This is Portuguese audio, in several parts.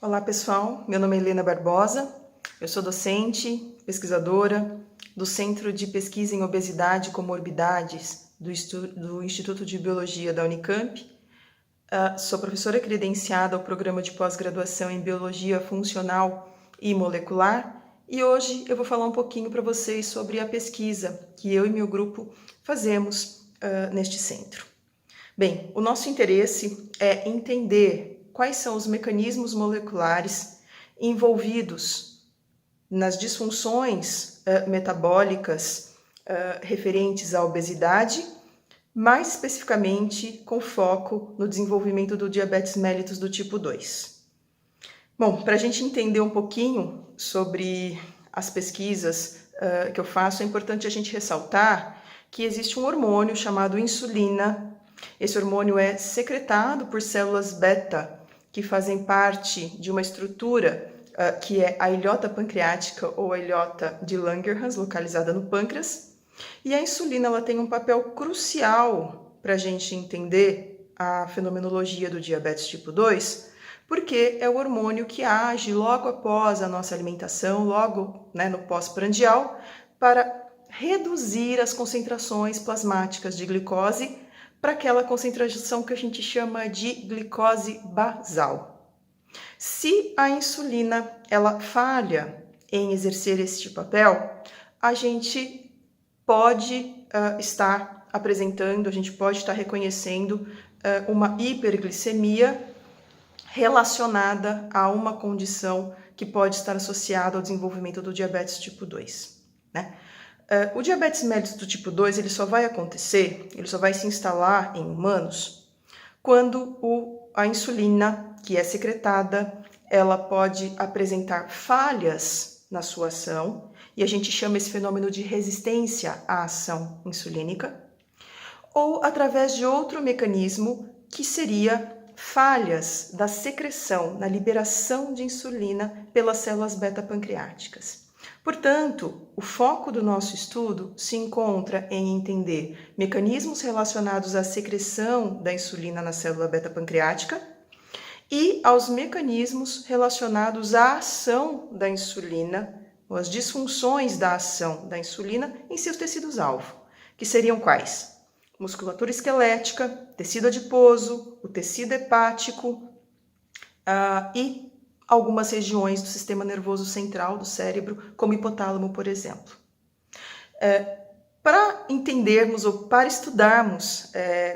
Olá pessoal, meu nome é Helena Barbosa, eu sou docente, pesquisadora do Centro de Pesquisa em Obesidade e Comorbidades do Instituto de Biologia da Unicamp. Sou professora credenciada ao programa de pós-graduação em Biologia Funcional e Molecular e hoje eu vou falar um pouquinho para vocês sobre a pesquisa que eu e meu grupo fazemos neste centro. Bem, o nosso interesse é entender quais são os mecanismos moleculares envolvidos nas disfunções metabólicas referentes à obesidade, mais especificamente com foco no desenvolvimento do diabetes mellitus do tipo 2. Bom, para a gente entender um pouquinho sobre as pesquisas que eu faço, é importante a gente ressaltar que existe um hormônio chamado insulina. Esse hormônio é secretado por células beta, que fazem parte de uma estrutura que é a ilhota pancreática ou a ilhota de Langerhans, localizada no pâncreas. E a insulina ela tem um papel crucial para a gente entender a fenomenologia do diabetes tipo 2, porque é o hormônio que age logo após a nossa alimentação, logo no pós-prandial, para reduzir as concentrações plasmáticas de glicose para aquela concentração que a gente chama de glicose basal. Se a insulina ela falha em exercer este papel, a gente pode estar apresentando, a gente pode estar reconhecendo uma hiperglicemia relacionada a uma condição que pode estar associada ao desenvolvimento do diabetes tipo 2, né? O diabetes mellitus do tipo 2 ele só vai acontecer, ele só vai se instalar em humanos quando a insulina que é secretada, ela pode apresentar falhas na sua ação, e a gente chama esse fenômeno de resistência à ação insulínica, ou através de outro mecanismo que seria falhas da secreção, na liberação de insulina pelas células beta-pancreáticas. Portanto, o foco do nosso estudo se encontra em entender mecanismos relacionados à secreção da insulina na célula beta-pancreática e aos mecanismos relacionados à ação da insulina, ou às disfunções da ação da insulina em seus tecidos-alvo, que seriam quais? Musculatura esquelética, tecido adiposo, o tecido hepático e algumas regiões do sistema nervoso central do cérebro, como hipotálamo, por exemplo. Para entendermos ou para estudarmos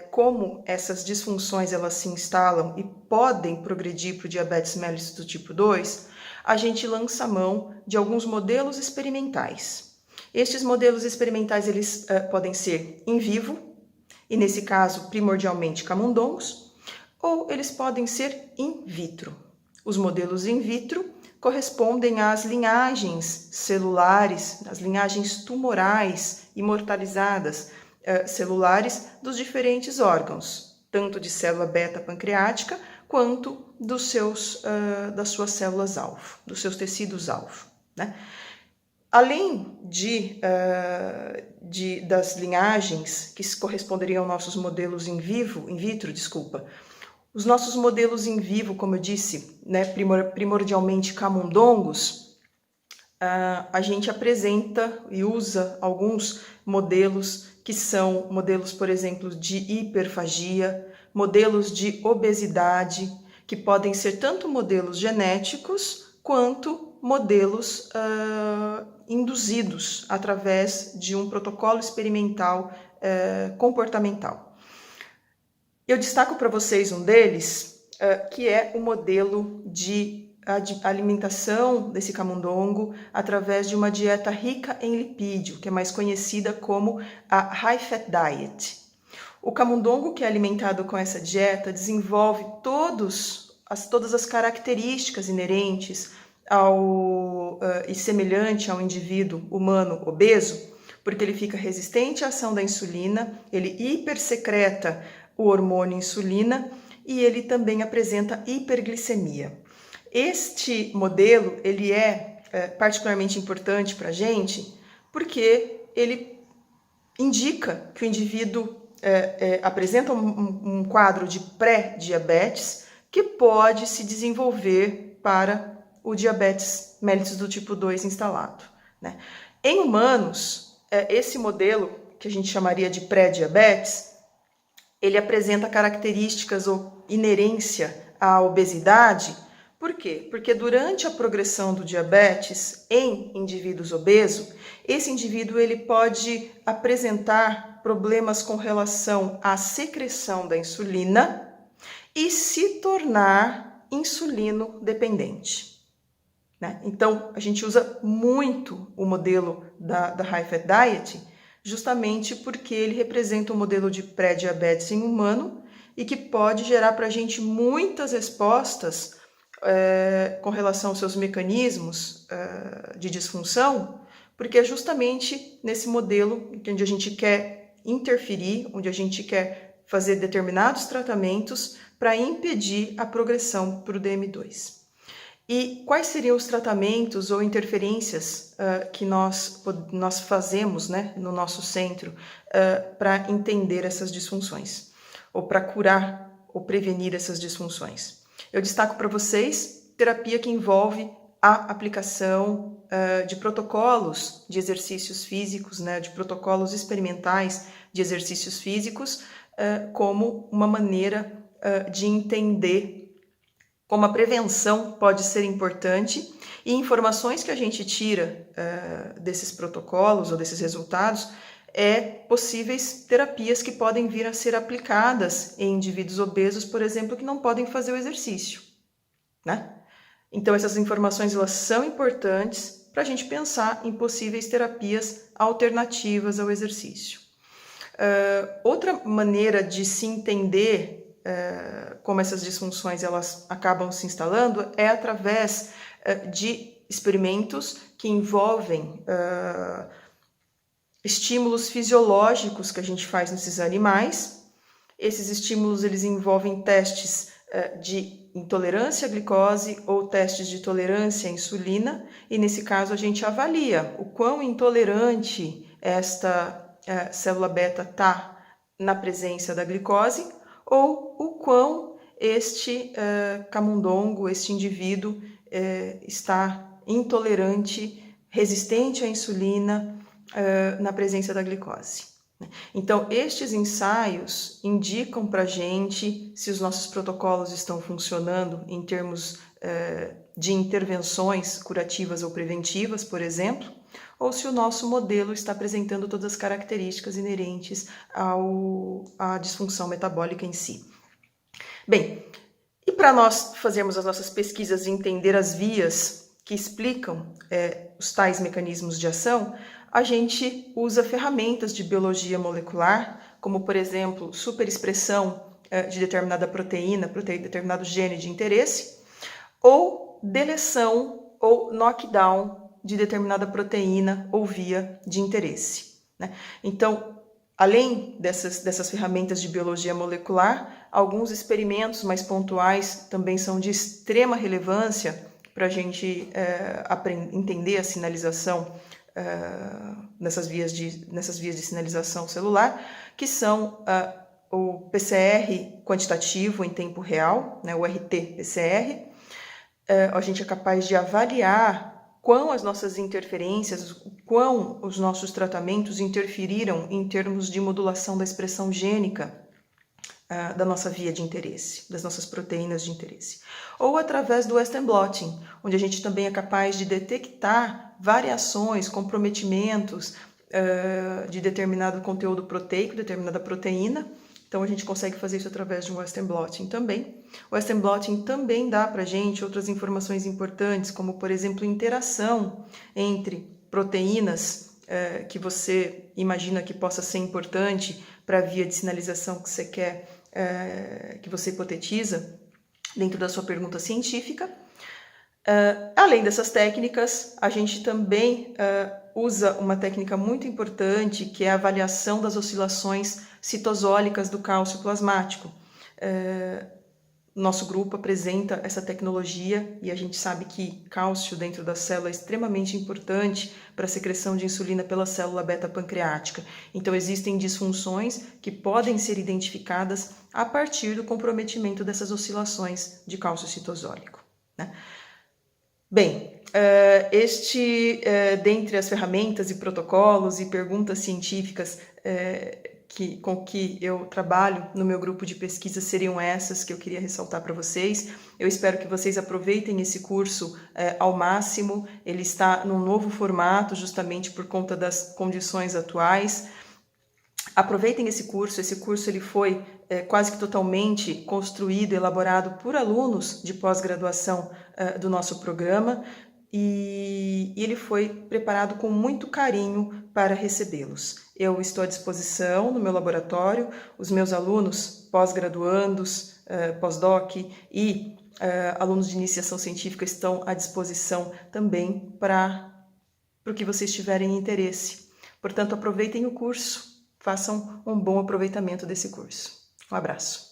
como essas disfunções elas se instalam e podem progredir para o diabetes mellitus do tipo 2, a gente lança a mão de alguns modelos experimentais. Estes modelos experimentais eles podem ser in vivo, e nesse caso primordialmente camundongos, ou eles podem ser in vitro. Os modelos in vitro correspondem às linhagens celulares, às linhagens tumorais imortalizadas celulares dos diferentes órgãos, tanto de célula beta-pancreática quanto das suas células-alvo, dos seus tecidos-alvo, né? Além das linhagens que corresponderiam aos nossos modelos in vitro, os nossos modelos in vivo, como eu disse, primordialmente camundongos, a gente apresenta e usa alguns modelos que são modelos, por exemplo, de hiperfagia, modelos de obesidade, que podem ser tanto modelos genéticos quanto modelos induzidos através de um protocolo experimental comportamental. Eu destaco para vocês um deles, que é o modelo de alimentação desse camundongo através de uma dieta rica em lipídio, que é mais conhecida como a High Fat Diet. O camundongo que é alimentado com essa dieta desenvolve todas as características inerentes e semelhante ao indivíduo humano obeso, porque ele fica resistente à ação da insulina, ele hipersecreta o hormônio insulina e ele também apresenta hiperglicemia. Este modelo ele é particularmente importante para a gente porque ele indica que o indivíduo apresenta um quadro de pré-diabetes que pode se desenvolver para o diabetes mellitus do tipo 2 instalado, né? Em humanos, esse modelo, que a gente chamaria de pré-diabetes, ele apresenta características ou inerência à obesidade. Por quê? Porque durante a progressão do diabetes em indivíduos obesos, esse indivíduo ele pode apresentar problemas com relação à secreção da insulina e se tornar insulino dependente, né? Então, a gente usa muito o modelo da High Fat Diet, justamente porque ele representa um modelo de pré-diabetes em humano e que pode gerar para a gente muitas respostas com relação aos seus mecanismos de disfunção, porque é justamente nesse modelo onde a gente quer interferir, onde a gente quer fazer determinados tratamentos para impedir a progressão para o DM2. E quais seriam os tratamentos ou interferências que nós fazemos, né, no nosso centro para entender essas disfunções, ou para curar ou prevenir essas disfunções? Eu destaco para vocês terapia que envolve a aplicação de protocolos de exercícios físicos, né, de protocolos experimentais de exercícios físicos, como uma maneira de entender como a prevenção pode ser importante, e informações que a gente tira desses protocolos ou desses resultados possíveis terapias que podem vir a ser aplicadas em indivíduos obesos, por exemplo, que não podem fazer o exercício, né? Então, essas informações elas são importantes para a gente pensar em possíveis terapias alternativas ao exercício. Outra maneira de se entender como essas disfunções elas acabam se instalando é através de experimentos que envolvem estímulos fisiológicos que a gente faz nesses animais. Esses estímulos eles envolvem testes de intolerância à glicose ou testes de tolerância à insulina, e nesse caso a gente avalia o quão intolerante esta célula beta está na presença da glicose, ou o quão este camundongo, este indivíduo está intolerante, resistente à insulina na presença da glicose. Então, estes ensaios indicam para a gente se os nossos protocolos estão funcionando em termos de intervenções curativas ou preventivas, por exemplo, ou se o nosso modelo está apresentando todas as características inerentes à disfunção metabólica em si. Bem, e para nós fazermos as nossas pesquisas e entender as vias que explicam os tais mecanismos de ação, a gente usa ferramentas de biologia molecular, como, por exemplo, superexpressão de determinada proteína, determinado gene de interesse, ou deleção ou knockdown de determinada proteína ou via de interesse, né? Então, além dessas ferramentas de biologia molecular, alguns experimentos mais pontuais também são de extrema relevância para a gente entender a sinalização nessas vias de sinalização celular, que são o PCR quantitativo em tempo real, né, o RT-PCR. A gente é capaz de avaliar quão as nossas interferências, quão os nossos tratamentos interferiram em termos de modulação da expressão gênica da nossa via de interesse, das nossas proteínas de interesse. Ou através do Western blotting, onde a gente também é capaz de detectar variações, comprometimentos de determinado conteúdo proteico, determinada proteína. Então, a gente consegue fazer isso através de um Western blotting também. O Western blotting também dá para a gente outras informações importantes, como, por exemplo, interação entre proteínas que você imagina que possa ser importante para a via de sinalização que você quer, que você hipotetiza dentro da sua pergunta científica. Além dessas técnicas, a gente também usa uma técnica muito importante, que é a avaliação das oscilações citosólicas do cálcio plasmático. Nosso grupo apresenta essa tecnologia e a gente sabe que cálcio dentro da célula é extremamente importante para a secreção de insulina pela célula beta-pancreática. Então, existem disfunções que podem ser identificadas a partir do comprometimento dessas oscilações de cálcio citosólico, né? Bem, dentre as ferramentas e protocolos e perguntas científicas com que eu trabalho no meu grupo de pesquisa seriam essas que eu queria ressaltar para vocês. Eu espero que vocês aproveitem esse curso ao máximo. Ele está num novo formato, justamente por conta das condições atuais. Aproveitem esse curso ele foi quase que totalmente construído, elaborado por alunos de pós-graduação do nosso programa, e ele foi preparado com muito carinho para recebê-los. Eu estou à disposição no meu laboratório, os meus alunos pós-graduandos, pós-doc e alunos de iniciação científica estão à disposição também para o que vocês tiverem interesse. Portanto, aproveitem o curso, façam um bom aproveitamento desse curso. Um abraço.